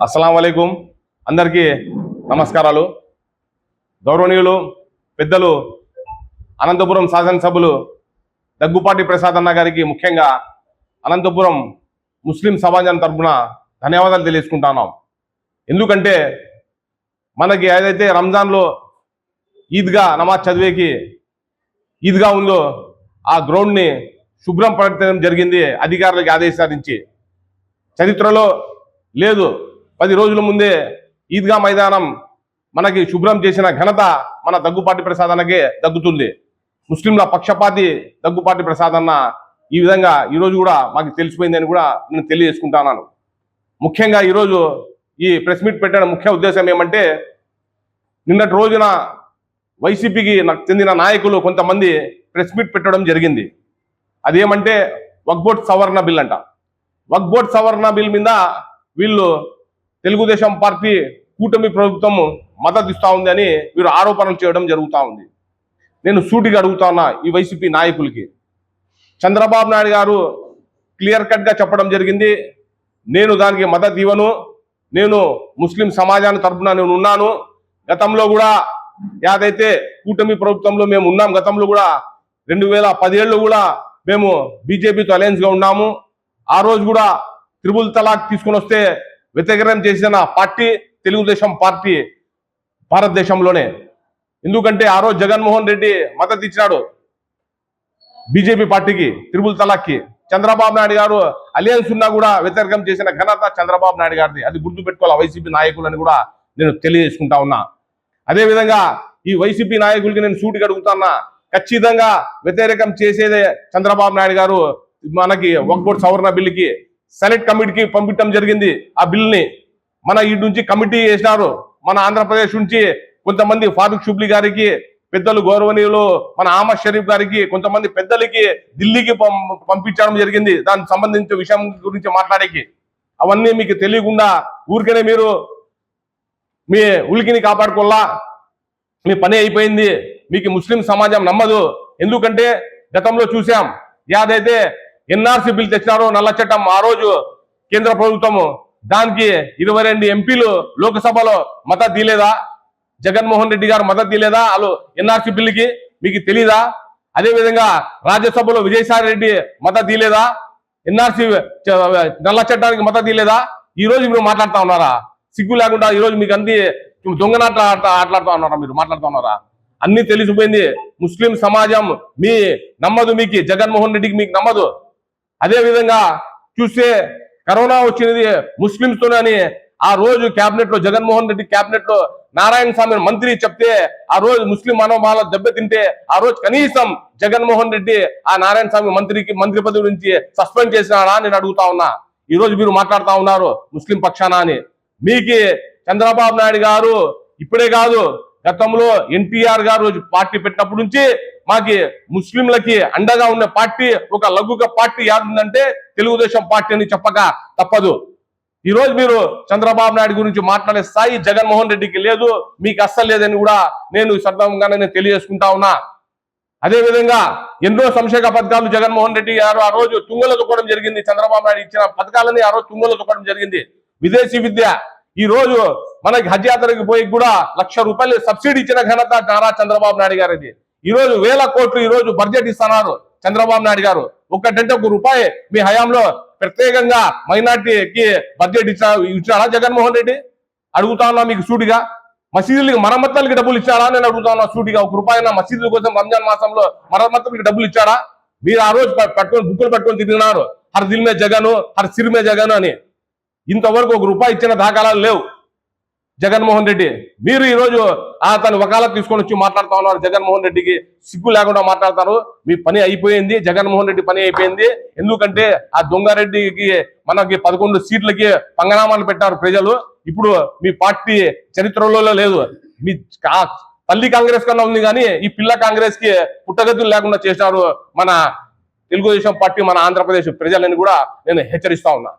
అస్సలాం వాలేకుం అందరికీ నమస్కారాలు. గౌరవనీయులు పెద్దలు అనంతపురం శాసనసభ్యులు దగ్గుపాటి ప్రసాద్ అన్న గారికి ముఖ్యంగా అనంతపురం ముస్లిం సమాజం తరఫున ధన్యవాదాలు తెలియజేసుకుంటున్నాం. ఎందుకంటే మనకి ఏదైతే రంజాన్లో ఈద్గా నమాజ్ చదివేకి ఈద్గా ఉందో ఆ గ్రౌండ్ని శుభ్రం పరచడం జరిగింది అధికారులకు ఆదేశాలించి. చరిత్రలో లేదు, 10 రోజుల ముందే ఈద్గా మైదానం మనకి శుభ్రం చేసిన ఘనత మన దగ్గుపాటి ప్రసాద్ అన్నకే దక్కుతుంది. ముస్లింల పక్షపాతి దగ్గుపాటి ప్రసాద్ అన్న ఈ విధంగా ఈరోజు కూడా మాకు తెలిసిపోయిందని కూడా నేను తెలియజేసుకుంటున్నాను. ముఖ్యంగా ఈరోజు ఈ ప్రెస్ మీట్ పెట్టిన ముఖ్య ఉద్దేశం ఏమంటే, నిన్నటి రోజున వైసీపీకి నాకు చెందిన నాయకులు కొంతమంది ప్రెస్ మీట్ పెట్టడం జరిగింది. అదేమంటే వక్ఫ్ బోర్డ్ సవరణ బిల్ అంట. వక్ఫ్ బోర్డ్ సవరణ బిల్ మీద వీళ్ళు తెలుగుదేశం పార్టీ కూటమి ప్రభుత్వం మద్దతు ఇస్తా ఉంది అని వీరు ఆరోపణలు చేయడం జరుగుతూ ఉంది. నేను సూటిగా అడుగుతా ఉన్నా ఈ వైసీపీ నాయకులకి, చంద్రబాబు నాయుడు గారు క్లియర్ కట్గా చెప్పడం జరిగింది, నేను దానికి మద్దతు ఇవ్వను, నేను ముస్లిం సమాజాన్ని తరఫున నేను ఉన్నాను. గతంలో కూడా ఏదైతే కూటమి ప్రభుత్వంలో మేము ఉన్నాం, గతంలో కూడా 2017లో కూడా మేము బీజేపీతో అలయన్స్గా ఉన్నాము. ఆ రోజు కూడా త్రిపుల్ తలాక్ తీసుకుని వస్తే వ్యతిరేకం చేసిన పార్టీ తెలుగుదేశం పార్టీ భారతదేశంలోనే. ఎందుకంటే ఆ రోజు జగన్మోహన్ రెడ్డి మద్దతు ఇచ్చినాడు బీజేపీ పార్టీకి, త్రిపుల్ తలాక్కి. చంద్రబాబు నాయుడు గారు అలయన్స్ ఉన్నా కూడా వ్యతిరేకం చేసిన ఘనత చంద్రబాబు నాయుడు గారిది. అది గుర్తుపెట్టుకోవాలి వైసీపీ నాయకులని కూడా నేను తెలియజేసుకుంటా ఉన్నా. అదేవిధంగా ఈ వైసీపీ నాయకులకి నేను సూటిగా అడుగుతున్నా, ఖచ్చితంగా వ్యతిరేకం చేసేదే చంద్రబాబు నాయుడు గారు. మనకి వక్ఫ్ బోర్డ్ సవరణ బిల్లుకి సెలెక్ట్ కమిటీకి పంపించడం జరిగింది. ఆ బిల్ని మన ఇటు నుంచి కమిటీ వేసినారు. మన ఆంధ్రప్రదేశ్ నుంచి కొంతమంది ఫారూక్ షుబ్లీ గారికి, పెద్దలు గౌరవనీయులు మన అహ్మద్ షరీఫ్ గారికి, కొంతమంది పెద్దలకి ఢిల్లీకి పంపించడం జరిగింది దానికి సంబంధించిన విషయం గురించి మాట్లాడేకి. అవన్నీ మీకు తెలియకుండా ఊరికనే మీరు మీ ఉలికిని కాపాడుకోల్లా, మీ పని అయిపోయింది, మీకు ముస్లిం సమాజం నమ్మదు. ఎందుకంటే గతంలో చూసాం, ఏదైతే ఎన్ఆర్సీ బిల్ తెచ్చినారో నల్ల చట్టం, ఆ రోజు కేంద్ర ప్రభుత్వము దానికి 22 ఎంపీలు లోక్సభలో మద్దతు తీయలేదా? జగన్మోహన్ రెడ్డి గారు మద్దతు తీయలేదా వాళ్ళు ఎన్ఆర్సీ బిల్లుకి? మీకు తెలీదా? అదేవిధంగా రాజ్యసభలో విజయసాయి రెడ్డి మద్దతు తీయలేదా? ఎన్ఆర్సీ నల్ల చట్టానికి మద్దతు తీయలేదా? ఈ రోజు మీరు మాట్లాడుతూ ఉన్నారా? సిగ్గు లేకుండా ఈరోజు మీకు అన్ని దొంగనాట ఆటలాడుతూ ఉన్నారా? మీరు మాట్లాడుతూ ఉన్నారా? అన్ని తెలిసిపోయింది. ముస్లిం సమాజం మీ నమ్మదు, మీకు జగన్మోహన్ రెడ్డికి మీకు నమ్మదు. అదే విధంగా చూస్తే కరోనా వచ్చినది ముస్లింస్ తోనే. ఆ రోజు క్యాబినెట్ లో జగన్మోహన్ రెడ్డి క్యాబినెట్ లో నారాయణ స్వామి మంత్రి చెప్తే ఆ రోజు ముస్లిం మనోభావాలు దెబ్బతింటే ఆ రోజు కనీసం జగన్మోహన్ రెడ్డి ఆ నారాయణ స్వామి మంత్రి పదవి నుంచి సస్పెండ్ చేసినాడా నేను అడుగుతా ఉన్నా. ఈ రోజు మీరు మాట్లాడుతూ ఉన్నారు ముస్లిం పక్షాన అని. మీకు చంద్రబాబు నాయుడు గారు ఇప్పుడే కాదు, గతంలో ఎన్టీఆర్ గారు పార్టీ పెట్టినప్పటి నుంచి మాకి ముస్లింలకి అండగా ఉన్న పార్టీ, ఒక లఘుక పార్టీ యాదుందంటే తెలుగుదేశం పార్టీ అని చెప్పక తప్పదు. ఈ రోజు మీరు చంద్రబాబు నాయుడు గురించి మాట్లాడే స్థాయి జగన్మోహన్ రెడ్డికి లేదు, మీకు అస్సలు లేదని కూడా నేను సందర్భంగానే నేను తెలియజేసుకుంటా ఉన్నా. అదేవిధంగా ఎన్నో సంక్షేమ పథకాలు జగన్మోహన్ రెడ్డి గారు ఆ రోజు తుంగలో తొక్కడం జరిగింది. చంద్రబాబు నాయుడు ఇచ్చిన పథకాలని ఆ రోజు తుంగలో తొక్కడం జరిగింది. విదేశీ విద్య, ఈ రోజు మనకి హజ్ యాత్రకి పోయి కూడా ₹1,00,000 సబ్సిడీ ఇచ్చిన ఘనత నారా చంద్రబాబు నాయుడు గారిది. ఈ రోజు 1000 కోట్లు ఈ రోజు బడ్జెట్ ఇస్తున్నారు చంద్రబాబు నాయుడు గారు. ఒక్కటంటే ₹1 మీ హయాంలో ప్రత్యేకంగా మైనార్టీకి బడ్జెట్ ఇచ్చారా జగన్మోహన్ రెడ్డి? అడుగుతా ఉన్నా మీకు సూటిగా. మసీదులకి మరమ్మతులకి డబ్బులు ఇచ్చారా నేను అడుగుతా ఉన్నా సూటిగా. ₹1 మసీదుల కోసం రంజాన్ మాసంలో మరమ్మతులకి డబ్బులు ఇచ్చారా? మీరు ఆ రోజు బుక్కులు పట్టుకొని తిరిగినారు, హర్ దిల్ మే జగను, హర్ సిర్ మే జగను అని. ఇంతవరకు ₹1 ఇచ్చిన దాఖలాలు లేవు జగన్మోహన్ రెడ్డి. మీరు ఈ రోజు తను వకాలత్ తీసుకొని వచ్చి మాట్లాడుతూ ఉన్నారు. జగన్మోహన్ రెడ్డికి సిగ్గు లేకుండా మాట్లాడతారు. మీ పని అయిపోయింది, జగన్మోహన్ రెడ్డి పని అయిపోయింది. ఎందుకంటే ఆ దొంగారెడ్డికి మనకి 11 సీట్లకి పంగనామాలు పెట్టారు ప్రజలు. ఇప్పుడు మీ పార్టీ చరిత్రలో లేదు. మీ తల్లి కాంగ్రెస్ కన్నా ఉంది కానీ ఈ పిల్ల కాంగ్రెస్ కి పుట్టగతులు లేకుండా చేశారు మన తెలుగుదేశం పార్టీ, మన ఆంధ్రప్రదేశ్ ప్రజలని కూడా నేను హెచ్చరిస్తా ఉన్నా.